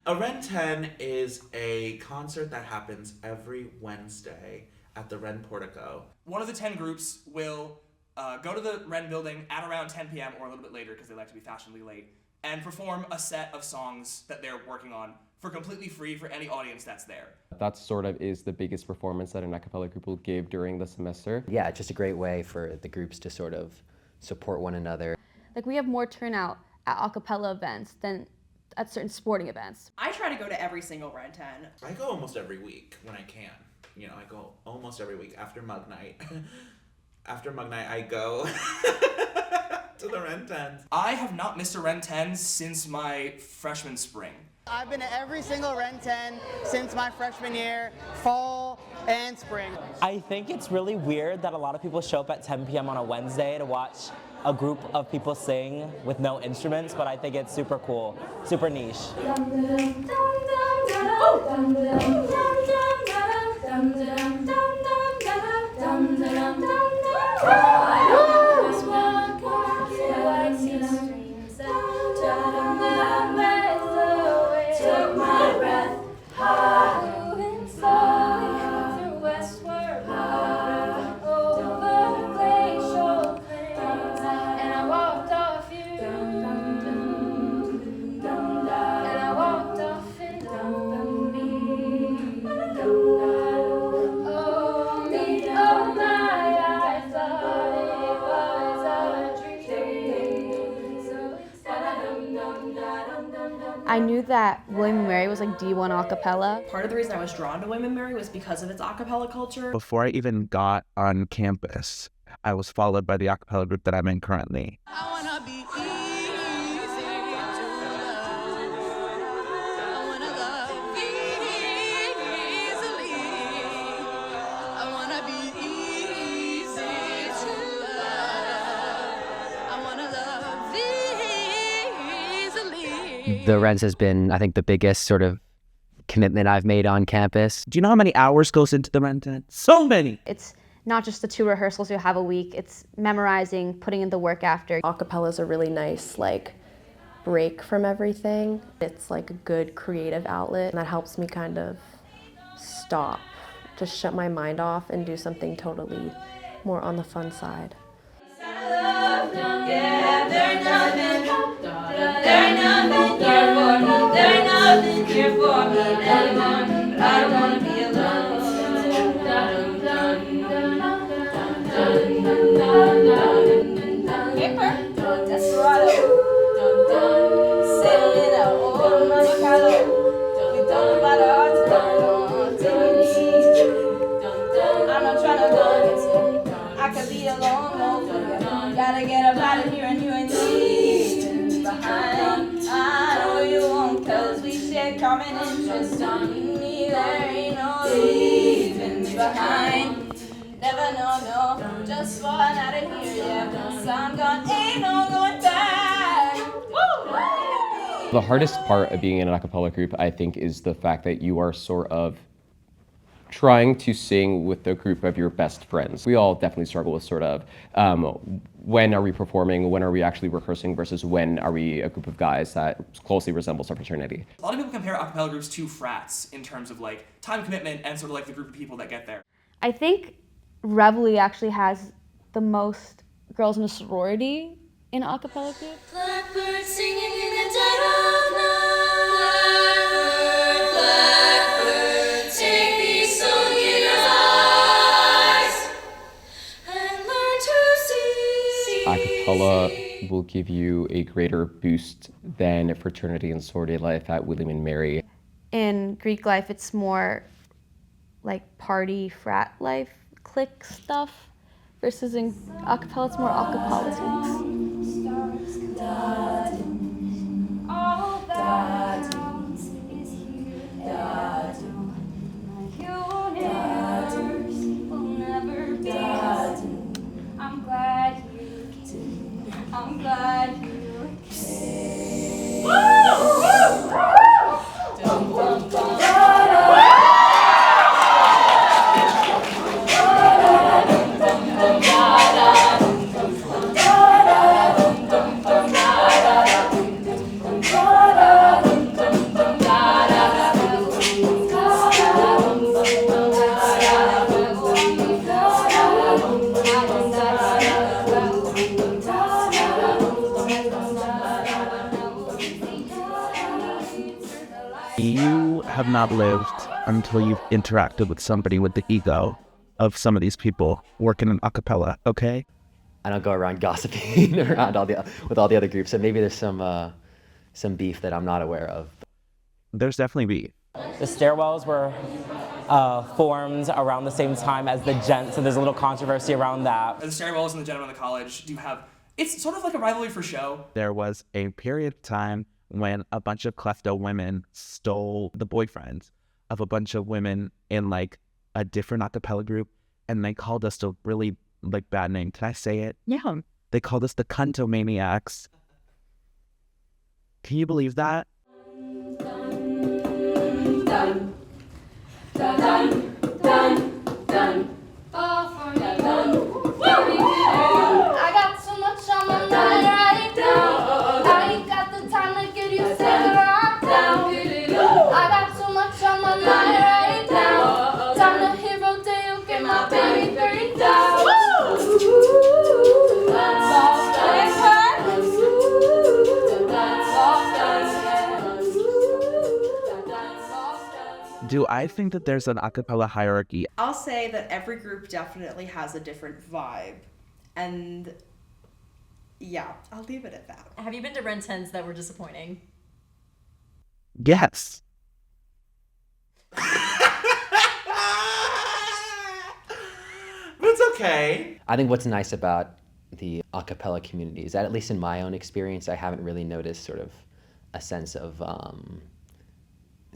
A WREN10 is a concert that happens every Wednesday at the WREN Portico. One of the 10 groups will go to the WREN building at around 10 p.m. or a little bit later because they like to be fashionably late and perform a set of songs that they're working on for completely free for any audience that's there. That sort of is the biggest performance that an a cappella group will give during the semester. Yeah, it's just a great way for the groups to sort of support one another. Like, we have more turnout at a cappella events than at certain sporting events. I try to go to every single WREN10. I go almost every week when I can. You know, I go almost every week after Mug Night. After Mug Night, I go to the WREN10s. I have not missed a WREN10 since my freshman spring. I've been to every single WREN10 since my freshman year, fall and spring. I think it's really weird that a lot of people show up at 10 p.m. on a Wednesday to watch a group of people sing with no instruments, but I think it's super cool, super niche. I knew that William & Mary was like D1 a cappella. Part of the reason I was drawn to William & Mary was because of its a cappella culture. Before I even got on campus, I was followed by the a cappella group that I'm in currently. I wanna be easy to love. I wanna love easily. I wanna be easy to love. I wanna love easily. The WREN10s has been, I think, the biggest sort of commitment I've made on campus. Do you know how many hours goes into the WREN10? So many! It's not just the 2 rehearsals you have a week, it's memorizing, putting in the work after. Acapella is a really nice break from everything. It's like a good creative outlet and that helps me kind of stop, just shut my mind off and do something totally more on the fun side. Gotta get up out of here and you ain't leaving behind. I know you won't, cause we share common interest. On me, there ain't no leaving behind. Never know, no, just falling out of here, yeah. Once I'm gone, ain't no going back. Woo! The hardest part of being in an a cappella group, I think, is the fact that you are sort of trying to sing with the group of your best friends. We all definitely struggle with sort of when are we performing, when are we actually rehearsing versus when are we a group of guys that closely resembles our fraternity. A lot of people compare a cappella groups to frats in terms of time commitment and sort of the group of people that get there. I think Reveille actually has the most girls in a sorority in a cappella group. Blackbird singing in the dead of night. Blackbird, take these sunken eyes and learn to see. A cappella will give you a greater boost than fraternity and sorority life at William & Mary. In Greek life, it's more like party, frat life, clique stuff, versus in a cappella, it's more a cappella. All that counts is you and universe will never be. I'm glad you came. I'm glad you came. Dum, dum, dum. Da da You have not lived until you've interacted with somebody with the ego of some of these people working in a cappella, okay? I don't go around gossiping around with all the other groups, so maybe there's some beef that I'm not aware of. There's definitely beef. The stairwells were formed around the same time as the gents, so there's a little controversy around that. The stairwells and the gentlemen of the college do have, it's sort of like a rivalry for show. There was a period of time when a bunch of klepto women stole the boyfriends of a bunch of women in like a different a cappella group, and they called us a really like bad name. Can I say it? Yeah. They called us the Cuntomaniacs. Can you believe that? Done, done, done, done, done. All for me. I got so much on my mind right now. I ain't got the time to get you sit right down. I got so much on my mind right now. Time to hit Rodeo, get my baby 30 down. Do I think that there's an a cappella hierarchy? I'll say that every group definitely has a different vibe. And yeah, I'll leave it at that. Have you been to WREN10s that were disappointing? Yes. But it's okay. I think what's nice about the a cappella community is that, at least in my own experience, I haven't really noticed sort of a sense of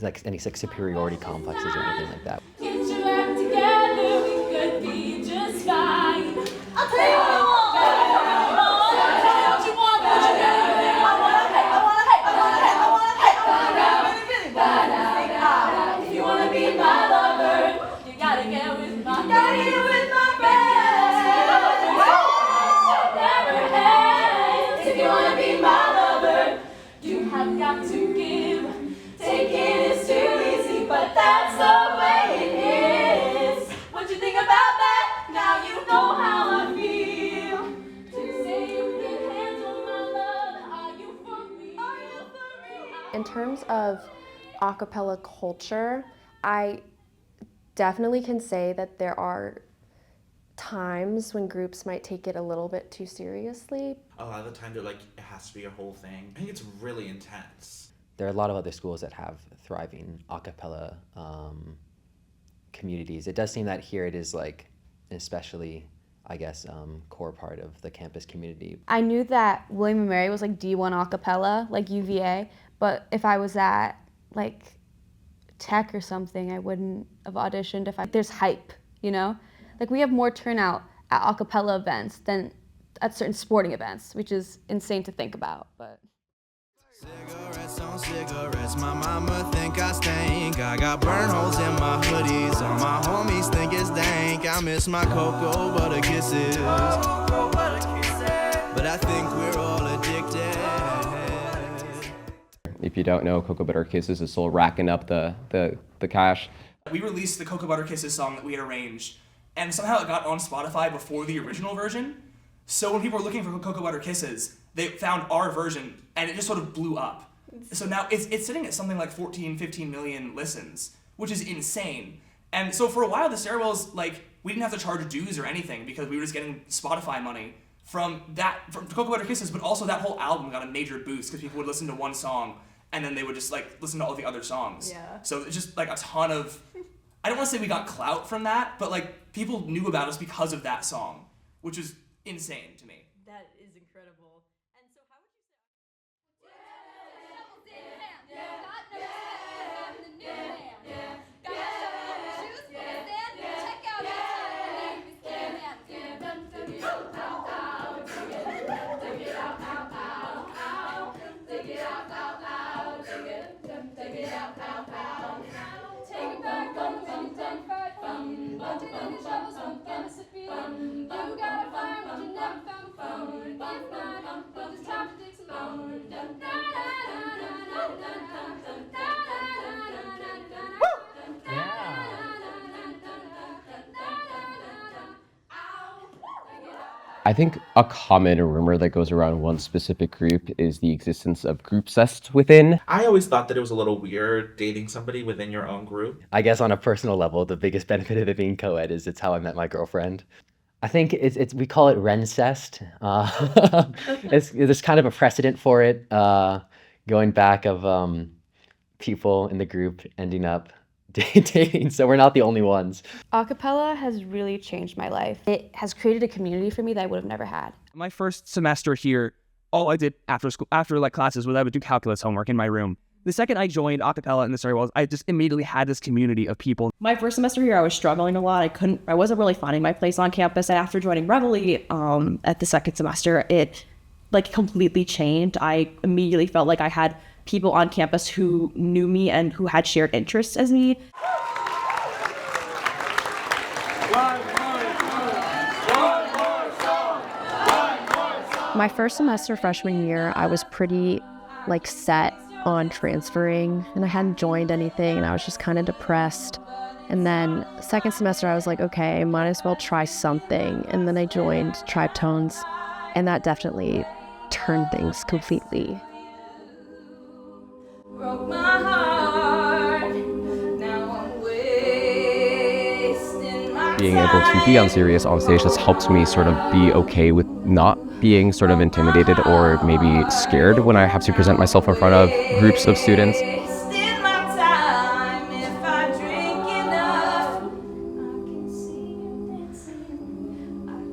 like any like superiority complexes or anything like that. Get your act together, we could be just fine. I'll tell you what I want. What you want, what you need. I wanna hate, I wanna hate, I wanna hate, I wanna hate, I wanna really, really. If you wanna be my lover, you gotta get with my friends. If you wanna be my lover, you have got to give. Taking is too easy, but that's the way it is. What you think about that? Now you know how I feel. To say you can handle my love, are you for me? Are you for me? In terms of a cappella culture, I definitely can say that there are times when groups might take it a little bit too seriously. A lot of the time they're like, it has to be a whole thing. I think it's really intense. There are a lot of other schools that have thriving a cappella communities. It does seem that here it is like an especially, I guess, core part of the campus community. I knew that William & Mary was like D1 a cappella, like UVA, but if I was at like tech or something, I wouldn't have auditioned if there's hype, you know? Like we have more turnout at a cappella events than at certain sporting events, which is insane to think about, but. Cigarettes on cigarettes, my mama think I stink. I got burn holes in my hoodies, all my homies think it's dank. I miss my cocoa butter kisses, but I think we're all addicted. If you don't know, Cocoa Butter Kisses is still racking up the cash. We released the Cocoa Butter Kisses song that we had arranged, and somehow it got on Spotify before the original version. So when people were looking for Cocoa Butter Kisses, they found our version, and it just sort of blew up. So now it's sitting at something like 14, 15 million listens, which is insane. And so for a while, the stairwells, like, we didn't have to charge dues or anything because we were just getting Spotify money from Cocoa Butter Kisses, but also that whole album got a major boost because people would listen to one song and then they would just like listen to all the other songs. Yeah. So it's just like a ton of, I don't want to say we got clout from that, but like people knew about us because of that song, which is insane to me. That is incredible. And so how would you say? You gotta find what you never found. I think a common rumor that goes around one specific group is the existence of group cest within. I always thought that it was a little weird dating somebody within your own group. I guess on a personal level, the biggest benefit of it being co-ed is it's how I met my girlfriend. I think it's we call it WREN10. There's kind of a precedent for it, going back of people in the group ending up dating, so we're not the only ones. Acapella has really changed my life. It has created a community for me that I would have never had. My first semester here, all I did after school, after like classes, was I would do calculus homework in my room. The second I joined acapella in the story was I just immediately had this community of people. My first semester here, I was struggling a lot. I wasn't really finding my place on campus. And after joining Reveille at the second semester, it like completely changed. I immediately felt like I had people on campus who knew me and who had shared interests as me. My first semester freshman year, I was pretty like set on transferring and I hadn't joined anything and I was just kind of depressed. And then second semester, I was like, okay, might as well try something. And then I joined Tribe Tones and that definitely turned things completely. Broke my heart. Now I'm wasting my Being able to be on serious on stage has helped me sort of be okay with not being sort of intimidated or maybe scared when I have to present myself in front of groups of students. wasting my time if I drink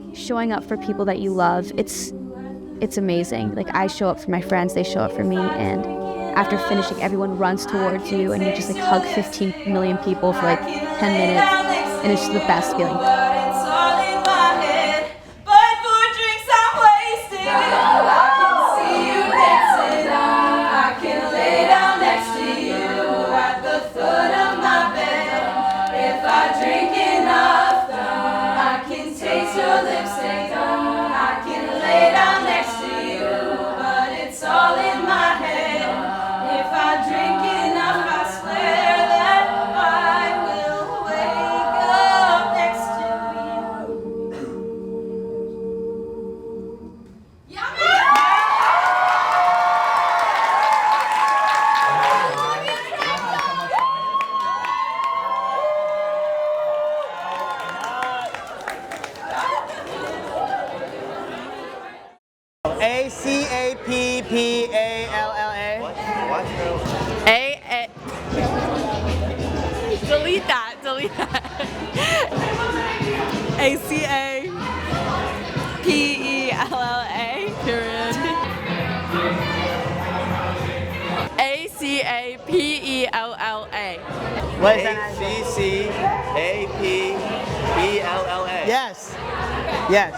enough. Showing up for people that you love, it's amazing. Like I show up for my friends, they show up for me, and after finishing, everyone runs towards you and you just like hug 15 million people for like 10 minutes, and it's just the best feeling. But it's all in my head. But for drinks I'm wasted. I can see you dancing. I can lay down next to you at the foot of my bed. If I drink enough, I can taste your lipstick. I can lay down next to you, but it's all in my head. If I drink enough, I swear that I will wake up next to you. ACAPPALLA. Delete that. ACAPELLA, period. ACAPELLA. What is that? ACCAPELLA. Yes. Yes.